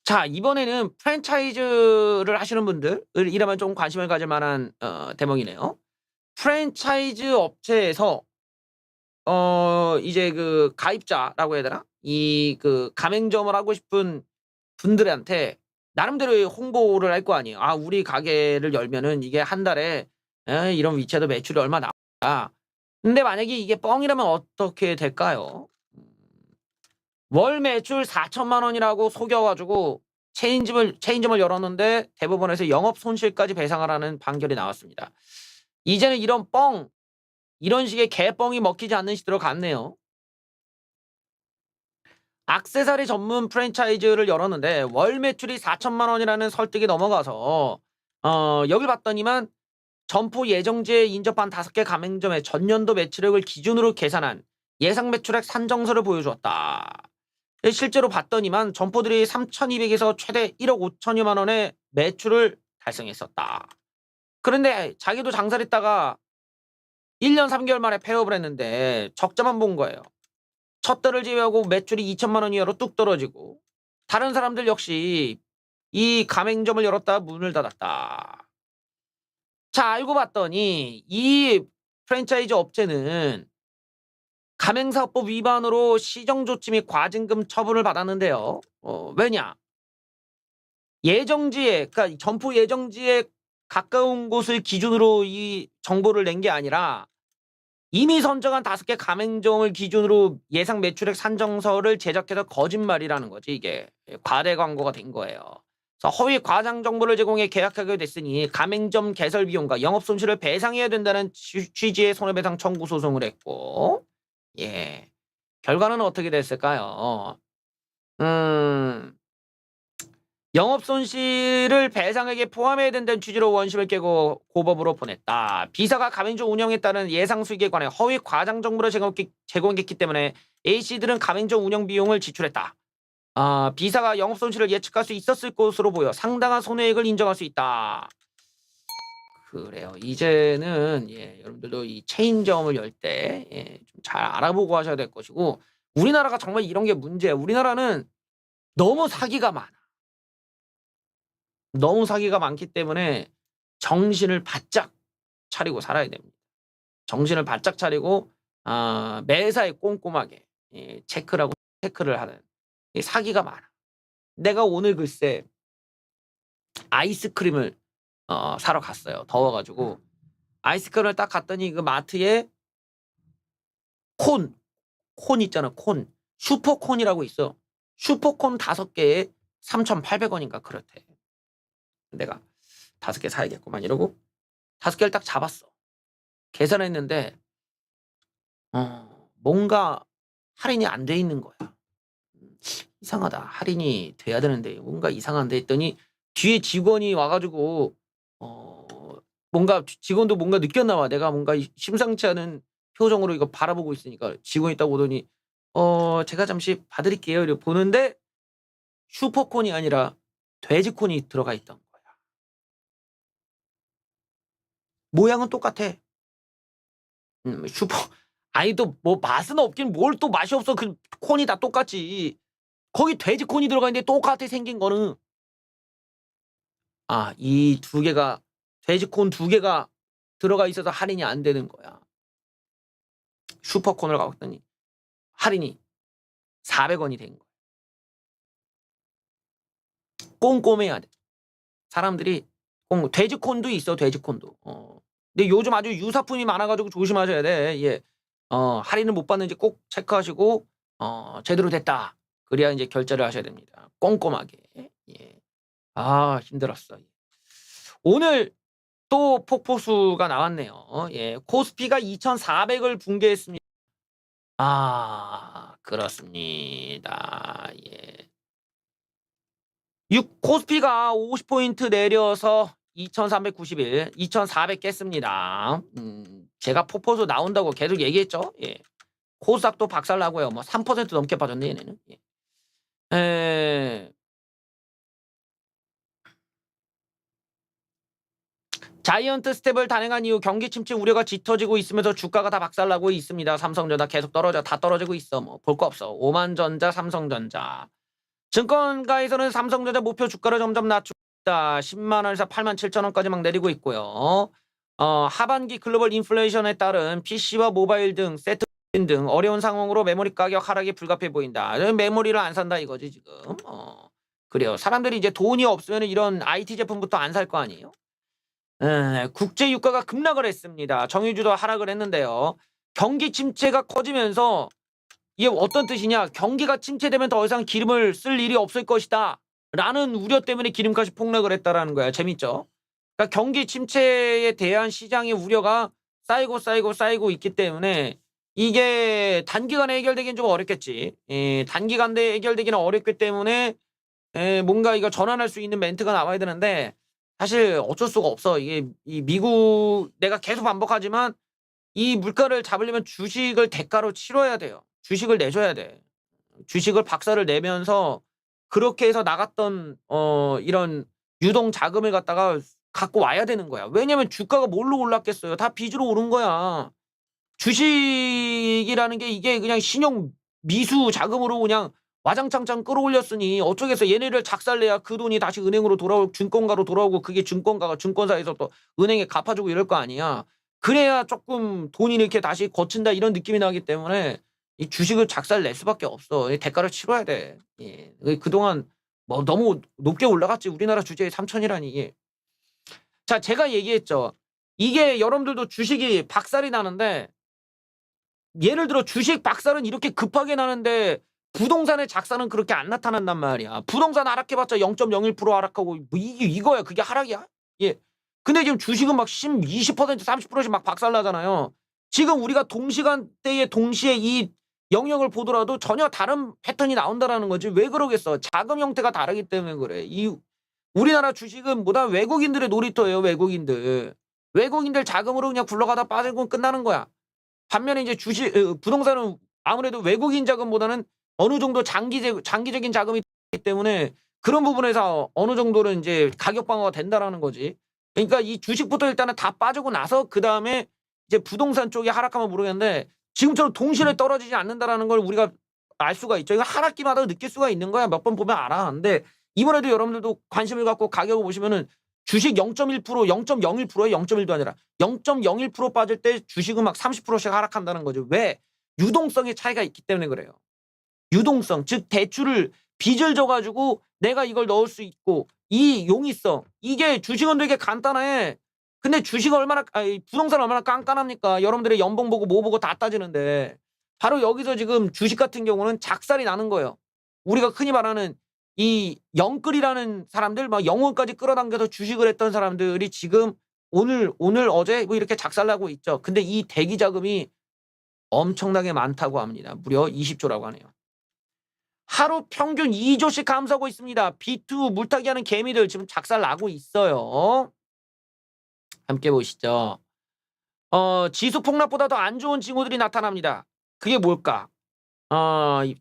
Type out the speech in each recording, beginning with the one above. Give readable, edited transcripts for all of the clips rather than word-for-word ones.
자, 이번에는 프랜차이즈를 하시는 분들이라면 좀 관심을 가질 만한 대목이네요. 프랜차이즈 업체에서 이제 그 가입자라고 해야 되나? 이 그 가맹점을 하고 싶은 분들한테 나름대로의 홍보를 할 거 아니에요. "아, 우리 가게를 열면은 이게 한 달에 이런 위치에도 매출이 얼마 나온다." 근데 만약에 이게 뻥이라면 어떻게 될까요? 월 매출 4천만 원이라고 속여 가지고 체인점을 열었는데 대법원에서 영업 손실까지 배상하라는 판결이 나왔습니다. 이제는 이런 식의 개뻥이 먹히지 않는 시대로 갔네요. 액세서리 전문 프랜차이즈를 열었는데 월 매출이 4천만 원이라는 설득이 넘어가서 여길 봤더니만 점포 예정지에 인접한 5개 가맹점의 전년도 매출액을 기준으로 계산한 예상 매출액 산정서를 보여주었다. 실제로 봤더니만 점포들이 3,200에서 최대 1억 5천여만 원의 매출을 달성했었다. 그런데 자기도 장사를 했다가 1년 3개월 만에 폐업을 했는데 적자만 본 거예요. 첫 달을 제외하고 매출이 2천만 원 이하로 뚝 떨어지고 다른 사람들 역시 이 가맹점을 열었다 문을 닫았다. 자, 알고 봤더니 이 프랜차이즈 업체는 가맹사업법 위반으로 시정조치 및 과징금 처분을 받았는데요. 왜냐? 예정지에, 그러니까 점포 예정지에 가까운 곳을 기준으로 이 정보를 낸 게 아니라 이미 선정한 5개 가맹점을 기준으로 예상 매출액 산정서를 제작해서 거짓말이라는 거지, 이게. 과대 광고가 된 거예요. 그래서 허위 과장 정보를 제공해 계약하게 됐으니 가맹점 개설 비용과 영업 손실을 배상해야 된다는 취지의 손해배상 청구 소송을 했고, 예. 결과는 어떻게 됐을까요? 음, 영업 손실을 배상액에 포함해야 된다는 취지로 원심을 깨고 고법으로 보냈다. B사가 가맹점 운영에 따른 예상 수익에 관해 허위 과장 정보를 제공했기 때문에 A씨들은 가맹점 운영 비용을 지출했다. B사가 영업 손실을 예측할 수 있었을 것으로 보여 상당한 손해액을 인정할 수 있다. 그래요. 이제는 여러분들도 이 체인점을 열 때 좀 잘 알아보고 하셔야 될 것이고, 우리나라가 정말 이런 게 문제예요. 우리나라는 너무 사기가 많아. 너무 사기가 많기 때문에 정신을 바짝 차리고 살아야 됩니다. 정신을 바짝 차리고 매사에 꼼꼼하게 체크를 하는 사기가 많아. 내가 오늘 글쎄 아이스크림을 사러 갔어요. 더워 가지고. 아이스크림을 딱 갔더니 그 마트에 콘 있잖아, 콘. 슈퍼콘이라고 있어. 슈퍼콘 5개에 3,800원인가 그렇대. 내가 5개 사야겠구만 이러고 5개를 딱 잡았어. 계산했는데 뭔가 할인이 안 돼 있는 거야. 이상하다. 할인이 돼야 되는데 뭔가 이상한데 했더니 뒤에 직원이 와 가지고 뭔가 직원도 뭔가 느꼈나 봐. 내가 뭔가 심상치 않은 표정으로 이거 바라보고 있으니까 직원이 딱 오더니 "제가 잠시 봐 드릴게요." 이러고 보는데 슈퍼콘이 아니라 돼지콘이 들어가 있던 거야. 모양은 똑같아. 슈퍼 아니 또 뭐 맛은 없긴 뭘 또 맛이 없어. 그 콘이 다 똑같지. 거기 돼지콘이 들어가 있는데 똑같아 생긴 거는. 이 2개가 돼지콘 2개가 들어가 있어서 할인이 안 되는 거야. 슈퍼콘을 가 봤더니 할인이 400원이 된 거야. 꼼꼼해야 돼. 사람들이 돼지콘도 있어, 돼지콘도. 근데 요즘 아주 유사품이 많아 가지고 조심하셔야 돼. 예. 할인을 못 받는지 꼭 체크하시고 제대로 됐다. 그래야 인제 결제를 하셔야 됩니다. 꼼꼼하게. 예. 힘들었어. 오늘 또 폭포수가 나왔네요. 예. 코스피가 2,400을 붕괴했습니다. 그렇습니다. 예. 코스피가 50 포인트 내려서 2,391, 2,400 깼습니다. 제가 폭포수 나온다고 계속 얘기했죠. 예. 코스닥도 박살나고요. 뭐 3% 넘게 빠졌네 얘네는. 예. 에 자이언트 스텝을 단행한 이후 경기 침체 우려가 짙어지고 있으면서 주가가 다 박살나고 있습니다. 삼성전자 계속 다 떨어지고 있어. 뭐 볼 거 없어. 오만전자, 삼성전자. 증권가에서는 삼성전자 목표 주가를 점점 낮추고 있다. 10만 원에서 8만 7천 원까지 막 내리고 있고요. 하반기 글로벌 인플레이션에 따른 PC와 모바일 등 세트 등 어려운 상황으로 메모리 가격 하락이 불가피해 보인다. 메모리를 안 산다 이거지 지금. 그래요. 사람들이 이제 돈이 없으면 이런 IT 제품부터 안 살 거 아니에요. 국제 유가가 급락을 했습니다. 정유주도 하락을 했는데요. 경기 침체가 커지면서 이게 어떤 뜻이냐? 경기가 침체되면 더 이상 기름을 쓸 일이 없을 것이다. 라는 우려 때문에 기름값이 폭락을 했다라는 거야. 재밌죠? 그러니까 경기 침체에 대한 시장의 우려가 쌓이고 있기 때문에 이게 단기간에 해결되기는 좀 어렵겠지. 단기간에 해결되기는 어렵기 때문에 뭔가 이거 전환할 수 있는 멘트가 나와야 되는데 사실 어쩔 수가 없어. 이게 이 미국 내가 계속 반복하지만 이 물가를 잡으려면 주식을 대가로 치러야 돼요. 주식을 내줘야 돼. 주식을 박살을 내면서 그렇게 해서 나갔던 이런 유동 자금을 갖다가 갖고 와야 되는 거야. 왜냐면 주가가 뭘로 올랐겠어요? 다 빚으로 오른 거야. 주식이라는 게 이게 그냥 신용 미수 자금으로 그냥 와장창창 끌어올렸으니 어쩌겠어. 얘네를 작살내야 그 돈이 다시 은행으로 돌아오고 증권가로 돌아오고 그게 증권가가 증권사에서 또 은행에 갚아주고 이럴 거 아니야. 그래야 조금 돈이 이렇게 다시 거친다 이런 느낌이 나기 때문에 이 주식을 작살낼 수밖에 없어. 이 대가를 치러야 돼. 예. 그동안 뭐 너무 높게 올라갔지. 우리나라 주식이 3천이라니. 예. 자, 제가 얘기했죠. 이게 여러분들도 주식이 박살이 나는데 예를 들어 주식 박살은 이렇게 급하게 나는데 부동산의 작살은 그렇게 안 나타난단 말이야. 부동산 하락해봤자 0.01% 하락하고 뭐 이거야. 그게 하락이야? 예. 근데 지금 주식은 막 20%, 30%씩 막 박살나잖아요. 지금 우리가 동시간대에 동시에 이 영역을 보더라도 전혀 다른 패턴이 나온다라는 거지. 왜 그러겠어? 자금 형태가 다르기 때문에 그래. 우리나라 주식은 뭐다 외국인들의 놀이터예요. 외국인들 자금으로 그냥 굴러가다 빠지고 끝나는 거야. 반면에 이제 부동산은 아무래도 외국인 자금보다는 어느 정도 장기적인 자금이 있기 때문에 그런 부분에서 어느 정도는 이제 가격 방어가 된다라는 거지. 그러니까 이 주식부터 일단은 다 빠지고 나서 그 다음에 이제 부동산 쪽이 하락하면 모르겠는데 지금처럼 동시에 떨어지지 않는다라는 걸 우리가 알 수가 있죠. 이거 하락기마다 느낄 수가 있는 거야. 몇 번 보면 알아. 근데 이번에도 여러분들도 관심을 갖고 가격을 보시면은 주식 0.1%, 0.01%에 0.1도 아니라 0.01% 빠질 때 주식은 막 30%씩 하락한다는 거죠. 왜? 유동성의 차이가 있기 때문에 그래요. 유동성, 즉 대출을 빚을 져가지고 내가 이걸 넣을 수 있고 이 용이성, 이게 주식은 되게 간단해. 근데 주식은 부동산 얼마나 깐깐합니까? 여러분들의 연봉 보고 뭐 보고 다 따지는데 바로 여기서 지금 주식 같은 경우는 작살이 나는 거예요. 우리가 흔히 말하는 이 영끌이라는 사람들, 막 영혼까지 끌어당겨서 주식을 했던 사람들이 지금 오늘 어제 뭐 이렇게 작살나고 있죠. 근데 이 대기 자금이 엄청나게 많다고 합니다. 무려 20조라고 하네요. 하루 평균 2조씩 감소하고 있습니다. B2 물타기 하는 개미들 지금 작살나고 있어요. 함께 보시죠. 지수 폭락보다 더 안 좋은 징후들이 나타납니다. 그게 뭘까?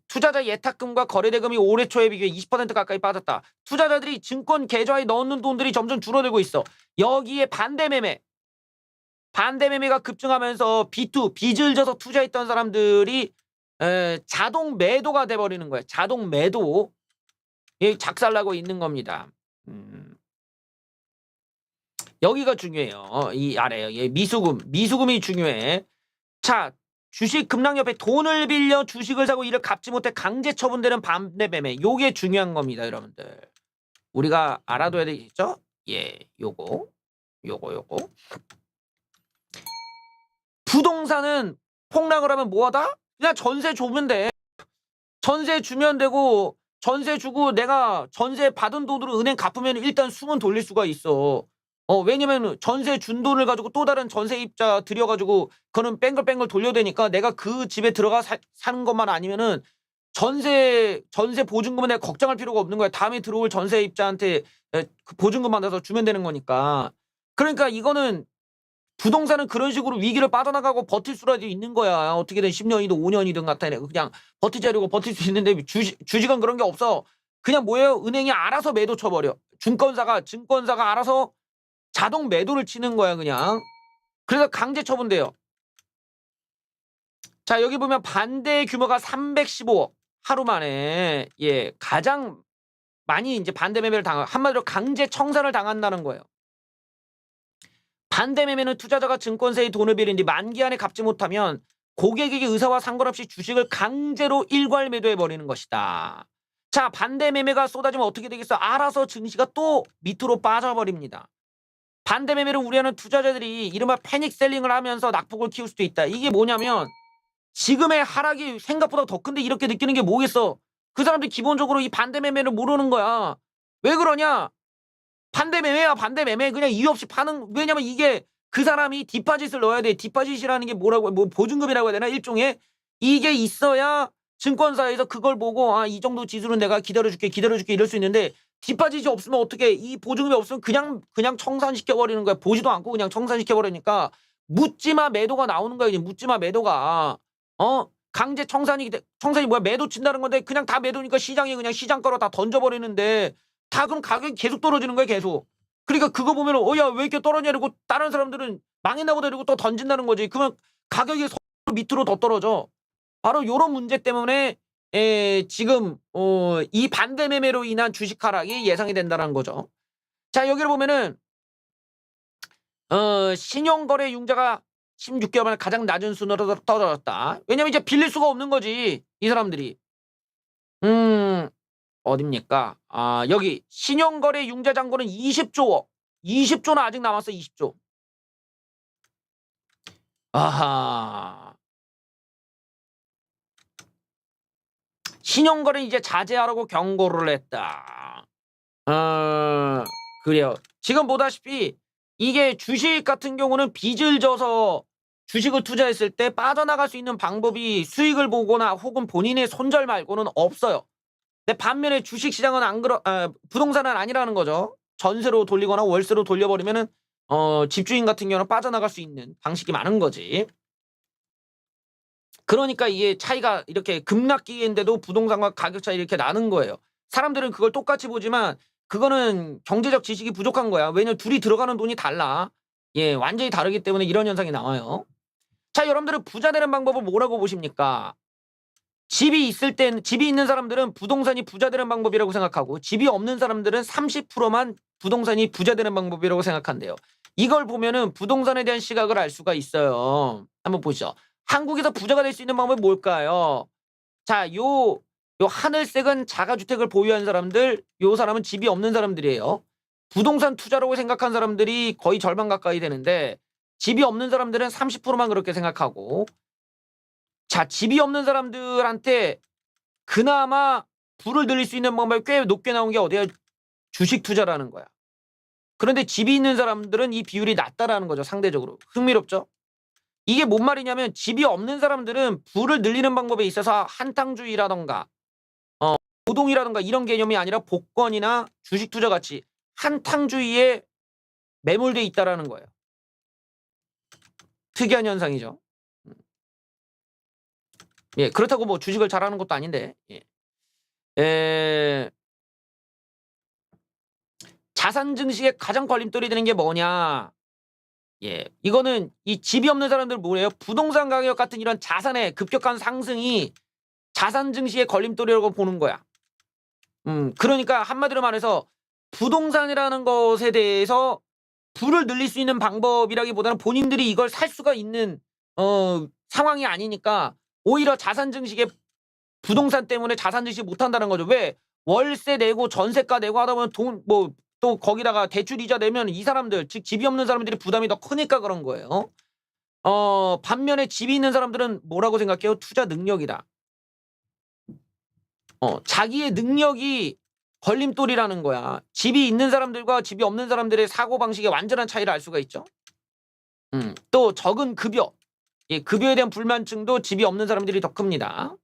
투자자 예탁금과 거래대금이 올해 초에 비교해 20% 가까이 빠졌다. 투자자들이 증권 계좌에 넣는 돈들이 점점 줄어들고 있어. 여기에 반대매매가 급증하면서 B2, 빚을 져서 투자했던 사람들이 자동 매도가 돼버리는 거예요. 자동 매도. 작살나고 있는 겁니다. 여기가 중요해요. 이 아래요. 미수금이 중요해. 자, 주식 급락 옆에 돈을 빌려 주식을 사고 이를 갚지 못해 강제 처분되는 반대매매. 요게 중요한 겁니다, 여러분들. 우리가 알아둬야 되겠죠? 예, 요거. 부동산은 폭락을 하면 뭐하다? 그냥 전세 주면 돼. 전세 주면 되고 전세 주고 내가 전세 받은 돈으로 은행 갚으면 일단 숨은 돌릴 수가 있어. 왜냐면 전세 준 돈을 가지고 또 다른 전세입자 들여가지고 그거는 뺑글뺑글 돌려야 되니까 내가 그 집에 들어가 사는 것만 아니면은 전세 보증금은 내가 걱정할 필요가 없는 거야. 다음에 들어올 전세입자한테 그 보증금 받아서 주면 되는 거니까. 그러니까 이거는 부동산은 그런 식으로 위기를 빠져나가고 버틸 수라도 있는 거야. 어떻게든 10년이든 5년이든 같아. 그냥 버티자려고 버틸 수 있는데 주식은 그런 게 없어. 그냥 뭐예요? 은행이 알아서 매도 쳐버려. 증권사가 알아서 자동 매도를 치는 거야 그냥. 그래서 강제 처분돼요. 자, 여기 보면 반대 규모가 315억. 하루 만에 가장 많이 이제 반대 매매를 한마디로 강제 청산을 당한다는 거예요. 반대 매매는 투자자가 증권사에 돈을 빌린 뒤 만기 안에 갚지 못하면 고객에게 의사와 상관없이 주식을 강제로 일괄 매도해 버리는 것이다. 자, 반대 매매가 쏟아지면 어떻게 되겠어? 알아서 증시가 또 밑으로 빠져버립니다. 반대 매매를 우려하는 투자자들이 이른바 패닉 셀링을 하면서 낙폭을 키울 수도 있다. 이게 뭐냐면 지금의 하락이 생각보다 더 큰데 이렇게 느끼는 게 뭐겠어? 그 사람들이 기본적으로 이 반대 매매를 모르는 거야. 왜 그러냐? 반대 매매야, 반대 매매. 그냥 이유 없이 파는, 왜냐면 이게 그 사람이 디파짓을 넣어야 돼. 디파짓이라는 게 뭐라고, 뭐 보증금이라고 해야 되나? 일종의 이게 있어야 증권사에서 그걸 보고 이 정도 지수는 내가 기다려줄게 이럴 수 있는데 디파짓이 없으면 어떻게 이 보증금이 없으면 그냥 청산시켜버리는 거야. 보지도 않고 그냥 청산시켜버리니까 묻지마 매도가 나오는 거야. 이제 묻지마 매도가. 강제 청산이 뭐야? 매도 친다는 건데 그냥 다 매도니까 시장에 그냥 시장가로 다 던져버리는데 다 그럼 가격이 계속 떨어지는 거야, 계속. 그러니까 그거 보면 야, 왜 이렇게 떨어지냐 이러고 다른 사람들은 망했나 보다 이러고 또 던진다는 거지. 그러면 가격이 서로 밑으로 더 떨어져. 바로 요런 문제 때문에 지금 이 반대 매매로 인한 주식 하락이 예상이 된다는 거죠. 자, 여기를 보면은 신용거래 융자가 16개월 만에 가장 낮은 수준으로 떨어졌다. 왜냐면 이제 빌릴 수가 없는 거지, 이 사람들이. 어딥니까? 여기 신용거래 융자 잔고는 20조. 20조는 아직 남았어. 20조. 아하. 신용거래는 이제 자제하라고 경고를 했다. 그래요. 지금 보다시피 이게 주식 같은 경우는 빚을 져서 주식을 투자했을 때 빠져나갈 수 있는 방법이 수익을 보거나 혹은 본인의 손절 말고는 없어요. 근데 반면에 주식시장은 부동산은 아니라는 거죠. 전세로 돌리거나 월세로 돌려버리면은 집주인 같은 경우는 빠져나갈 수 있는 방식이 많은 거지. 그러니까 이게 차이가 이렇게 급락기인데도 부동산과 가격 차이 이렇게 나는 거예요. 사람들은 그걸 똑같이 보지만 그거는 경제적 지식이 부족한 거야. 왜냐면 둘이 들어가는 돈이 달라. 완전히 다르기 때문에 이런 현상이 나와요. 자, 여러분들은 부자 되는 방법을 뭐라고 보십니까? 집이 있는 사람들은 부동산이 부자 되는 방법이라고 생각하고 집이 없는 사람들은 30%만 부동산이 부자 되는 방법이라고 생각한대요. 이걸 보면은 부동산에 대한 시각을 알 수가 있어요. 한번 보시죠. 한국에서 부자가 될 수 있는 방법이 뭘까요? 자, 요 하늘색은 자가주택을 보유한 사람들, 요 사람은 집이 없는 사람들이에요. 부동산 투자라고 생각한 사람들이 거의 절반 가까이 되는데 집이 없는 사람들은 30%만 그렇게 생각하고, 자, 집이 없는 사람들한테 그나마 불을 들릴 수 있는 방법이 꽤 높게 나온 게 어디야? 주식 투자라는 거야. 그런데 집이 있는 사람들은 이 비율이 낮다라는 거죠, 상대적으로. 흥미롭죠? 이게 뭔 말이냐면 집이 없는 사람들은 불을 늘리는 방법에 있어서 한탕주의라던가 노동이라던가 이런 개념이 아니라 복권이나 주식 투자 같이 한탕주의에 매몰돼 있다라는 거예요. 특이한 현상이죠. 그렇다고 뭐 주식을 잘하는 것도 아닌데. 자산 증식의 가장 걸림돌이 되는 게 뭐냐? 이거는 이 집이 없는 사람들 뭐래요? 부동산 가격 같은 이런 자산의 급격한 상승이 자산 증식의 걸림돌이라고 보는 거야. 그러니까 한마디로 말해서 부동산이라는 것에 대해서 불을 늘릴 수 있는 방법이라기보다는 본인들이 이걸 살 수가 있는 상황이 아니니까 오히려 자산 증식에 부동산 때문에 자산 증식 못 한다는 거죠. 왜? 월세 내고 전세가 내고 하다 보면 또 거기다가 대출 이자 내면 이 사람들, 즉 집이 없는 사람들이 부담이 더 크니까 그런 거예요. 반면에 집이 있는 사람들은 뭐라고 생각해요? 투자 능력이다. 자기의 능력이 걸림돌이라는 거야. 집이 있는 사람들과 집이 없는 사람들의 사고방식의 완전한 차이를 알 수가 있죠. 또 적은 급여. 급여에 대한 불만증도 집이 없는 사람들이 더 큽니다.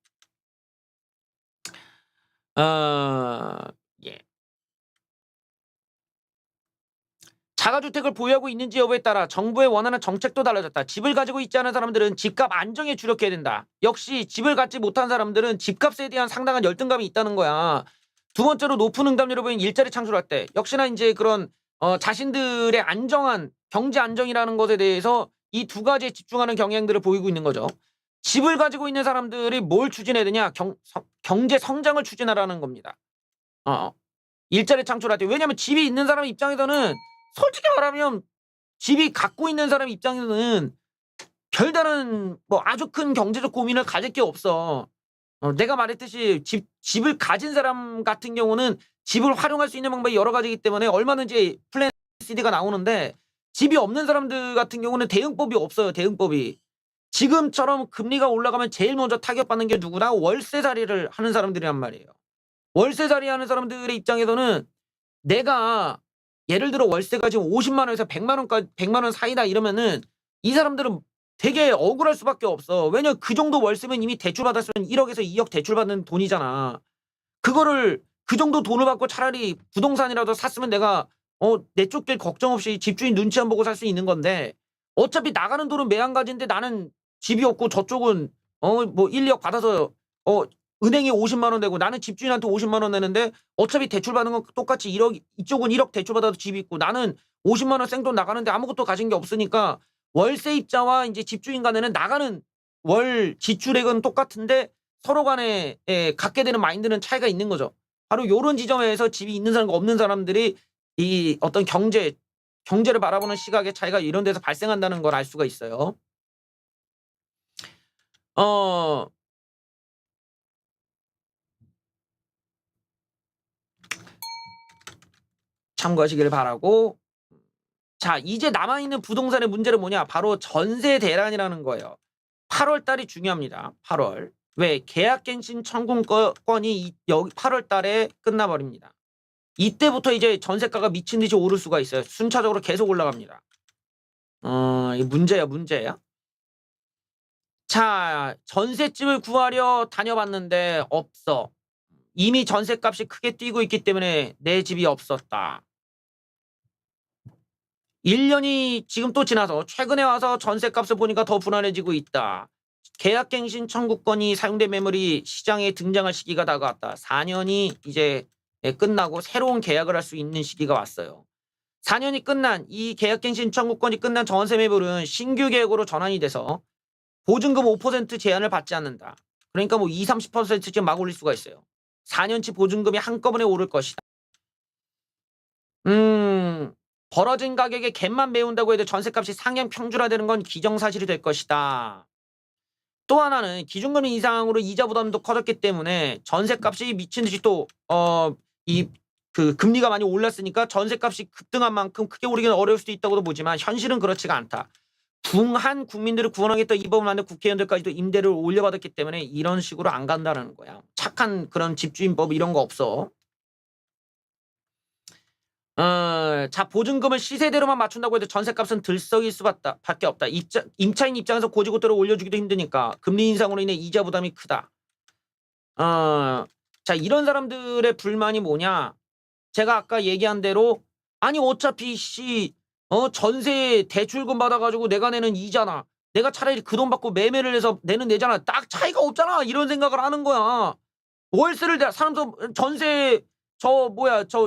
자가주택을 보유하고 있는지 여부에 따라 정부의 원하는 정책도 달라졌다. 집을 가지고 있지 않은 사람들은 집값 안정에 주력해야 된다. 역시 집을 갖지 못한 사람들은 집값에 대한 상당한 열등감이 있다는 거야. 두 번째로 높은 응답률을 보인 일자리 창출할 때 역시나 이제 그런 자신들의 안정한 경제 안정이라는 것에 대해서 이 두 가지에 집중하는 경향들을 보이고 있는 거죠. 집을 가지고 있는 사람들이 뭘 추진해야 되냐? 경제 성장을 추진하라는 겁니다. 일자리 창출할 때. 왜냐면 집이 있는 사람 입장에서는 솔직히 말하면 집이 갖고 있는 사람 입장에서는 별다른 뭐 아주 큰 경제적 고민을 가질 게 없어. 내가 말했듯이 집을 가진 사람 같은 경우는 집을 활용할 수 있는 방법이 여러 가지이기 때문에 얼마든지 플랜 C가 나오는데 집이 없는 사람들 같은 경우는 대응법이 없어요. 대응법이. 지금처럼 금리가 올라가면 제일 먼저 타격받는 게 누구나 월세살이를 하는 사람들이란 말이에요. 월세살이 하는 사람들의 입장에서는 내가 예를 들어 월세가 지금 50만 원에서 100만 원 사이다 이러면은 이 사람들은 되게 억울할 수밖에 없어. 왜냐 그 정도 월세면 이미 대출 받았으면 1억에서 2억 대출 받는 돈이잖아. 그거를 그 정도 돈을 받고 차라리 부동산이라도 샀으면 내가 내쫓길 걱정 없이 집주인 눈치 안 보고 살 수 있는 건데 어차피 나가는 돈은 매한가지인데 나는 집이 없고 저쪽은 뭐 1, 2억 받아서 은행에 50만 원 내고 나는 집주인한테 50만 원 내는데 어차피 대출 받는 건 똑같이 1억 이쪽은 1억 대출 받아도 집이 있고 나는 50만 원 생돈 나가는데 아무것도 가진 게 없으니까 월세입자와 이제 집주인 간에는 나가는 월 지출액은 똑같은데 서로 간에 갖게 되는 마인드는 차이가 있는 거죠. 바로 요런 지점에서 집이 있는 사람과 없는 사람들이 이 어떤 경제를 바라보는 시각의 차이가 이런 데서 발생한다는 걸 알 수가 있어요. 참고하시길 바라고. 자, 이제 남아있는 부동산의 문제는 뭐냐? 바로 전세 대란이라는 거예요. 8월 달이 중요합니다. 8월. 왜? 계약갱신 청구권이 여기 8월 달에 끝나버립니다. 이때부터 이제 전세가가 미친 듯이 오를 수가 있어요. 순차적으로 계속 올라갑니다. 이 문제야. 자, 전셋집을 구하려 다녀봤는데 없어. 이미 전셋값이 크게 뛰고 있기 때문에 내 집이 없었다. 1년이 지금 또 지나서 최근에 와서 전셋값을 보니까 더 불안해지고 있다. 계약갱신 청구권이 사용된 매물이 시장에 등장할 시기가 다가왔다. 4년이 이제 끝나고 새로운 계약을 할 수 있는 시기가 왔어요. 4년이 끝난 이 계약갱신 청구권이 끝난 전세 매물은 신규 계약으로 전환이 돼서 보증금 5% 제한을 받지 않는다. 그러니까 뭐 20, 30%쯤 막 올릴 수가 있어요. 4년치 보증금이 한꺼번에 오를 것이다. 벌어진 가격에 갭만 메운다고 해도 전세값이 상향 평준화되는 건 기정사실이 될 것이다. 또 하나는 기준금리 인상으로 이자 부담도 커졌기 때문에 전세값이 미친 듯이 또 금리가 많이 올랐으니까 전세값이 급등한 만큼 크게 오르기는 어려울 수도 있다고도 보지만 현실은 그렇지가 않다. 붕한 국민들을 구원하겠다 이 법을 만든 국회의원들까지도 임대를 올려받았기 때문에 이런 식으로 안 간다는 거야. 착한 그런 집주인법 이런 거 없어. 자, 보증금을 시세대로만 맞춘다고 해도 전세값은 들썩일 수밖에 없다. 임차인 입장에서 고지고대로 올려주기도 힘드니까 금리 인상으로 인해 이자 부담이 크다. 자, 이런 사람들의 불만이 뭐냐? 제가 아까 얘기한 대로 아니 어차피 전세 대출금 받아가지고 내가 내는 이자나 내가 차라리 그 돈 받고 매매를 해서 내잖아. 딱 차이가 없잖아. 이런 생각을 하는 거야. 월세를 사람도 전세 저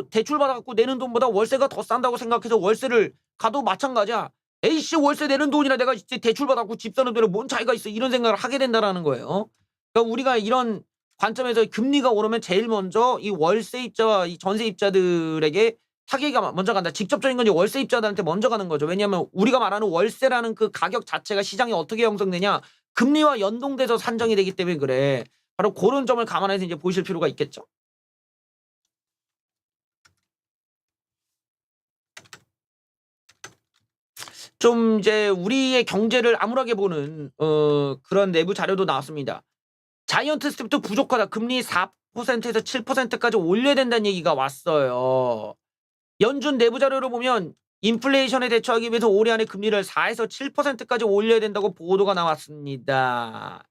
대출 받아갖고 내는 돈보다 월세가 더 싼다고 생각해서 월세를 가도 마찬가지야. 에이씨 월세 내는 돈이나 내가 대출 받아갖고 집 사는 돈에 뭔 차이가 있어. 이런 생각을 하게 된다라는 거예요. 그러니까 우리가 이런 관점에서 금리가 오르면 제일 먼저 이 월세입자와 이 전세입자들에게 타격이 먼저 간다. 직접적인 건 월세입자들한테 먼저 가는 거죠. 왜냐하면 우리가 말하는 월세라는 그 가격 자체가 시장에 어떻게 형성되냐. 금리와 연동돼서 산정이 되기 때문에 그래. 바로 그런 점을 감안해서 이제 보실 필요가 있겠죠. 좀 이제 우리의 경제를 암울하게 보는 그런 내부 자료도 나왔습니다. 자이언트 스텝도 부족하다. 금리 4%에서 7%까지 올려야 된다는 얘기가 왔어요. 연준 내부 자료를 보면 인플레이션에 대처하기 위해서 올해 안에 금리를 4에서 7%까지 올려야 된다고 보도가 나왔습니다.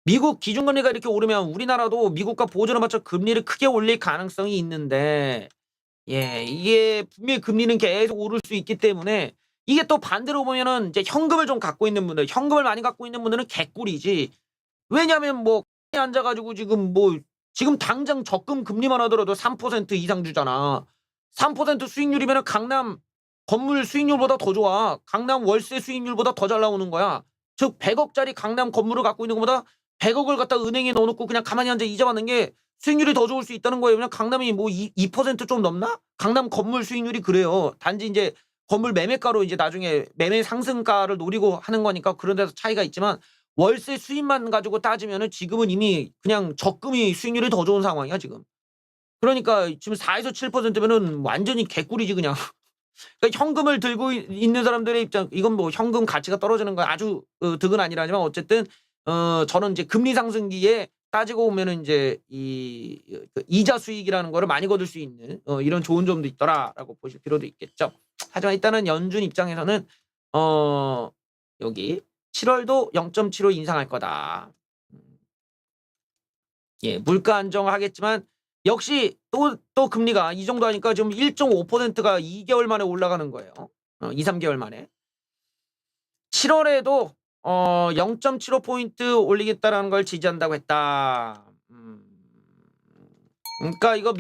미국 기준금리가 이렇게 오르면 우리나라도 미국과 보조를 맞춰 금리를 크게 올릴 가능성이 있는데 이게 분명히 금리는 계속 오를 수 있기 때문에 이게 또 반대로 보면은 이제 현금을 좀 갖고 있는 분들, 현금을 많이 갖고 있는 분들은 개꿀이지. 왜냐면 뭐 앉아가지고 지금 당장 적금 금리만 하더라도 3% 이상 주잖아. 3% 수익률이면은 강남 건물 수익률보다 더 좋아. 강남 월세 수익률보다 더 잘 나오는 거야. 즉 100억짜리 강남 건물을 갖고 있는 것보다 100억을 갖다 은행에 넣어놓고 그냥 가만히 앉아 이자 받는 게 수익률이 더 좋을 수 있다는 거예요. 그냥 강남이 뭐 2%좀 넘나? 강남 건물 수익률이 그래요. 단지 이제 건물 매매가로 이제 나중에 매매 상승가를 노리고 하는 거니까 그런 데서 차이가 있지만 월세 수입만 가지고 따지면은 지금은 이미 그냥 적금이 수익률이 더 좋은 상황이야 지금. 그러니까 지금 4에서 7%면은 완전히 개꿀이지 그냥. 그러니까 현금을 들고 있는 사람들의 입장, 이건 뭐 현금 가치가 떨어지는 건 아주 득은 아니라지만 어쨌든 저는 이제 금리 상승기에 따지고 보면은 이제 그 이자 수익이라는 거를 많이 거둘 수 있는 이런 좋은 점도 있더라라고 보실 필요도 있겠죠. 하지만 일단은 연준 입장에서는 여기 7월도 0.75 인상할 거다. 예, 물가 안정하겠지만 역시 또 금리가 이 정도 하니까 지금 1.5%가 2개월 만에 올라가는 거예요. 2, 3개월 만에. 7월에도 0.75포인트 올리겠다라는 걸 지지한다고 했다. 그러니까 이거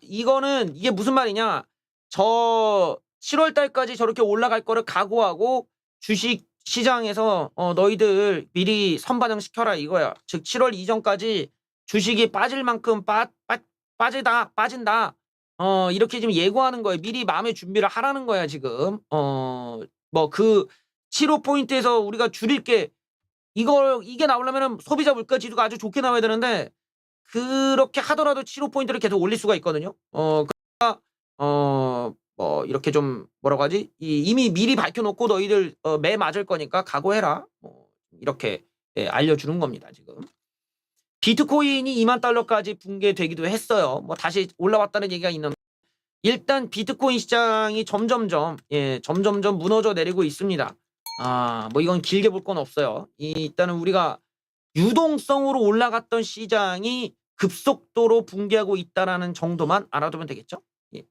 이거는 이게 무슨 말이냐? 저 7월 달까지 저렇게 올라갈 거를 각오하고 주식 시장에서 너희들 미리 선반영 시켜라 이거야. 즉 7월 이전까지 주식이 빠질 만큼 빠진다. 이렇게 지금 예고하는 거예요. 미리 마음의 준비를 하라는 거야 지금. 뭐 그 75포인트에서 우리가 줄일 게 이게 나오려면은 소비자 물가 지수가 아주 좋게 나와야 되는데 그렇게 하더라도 75포인트를 계속 올릴 수가 있거든요. 뭐 이렇게 좀 뭐라고 하지? 이미 미리 밝혀놓고 너희들 매 맞을 거니까 각오해라. 이렇게 알려주는 겁니다 지금. 비트코인이 2만 달러까지 붕괴되기도 했어요. 뭐 다시 올라왔다는 얘기가 있는데 일단 비트코인 시장이 점점점 무너져 내리고 있습니다. 뭐 이건 길게 볼 건 없어요. 일단은 우리가 유동성으로 올라갔던 시장이 급속도로 붕괴하고 있다라는 정도만 알아두면 되겠죠. 예.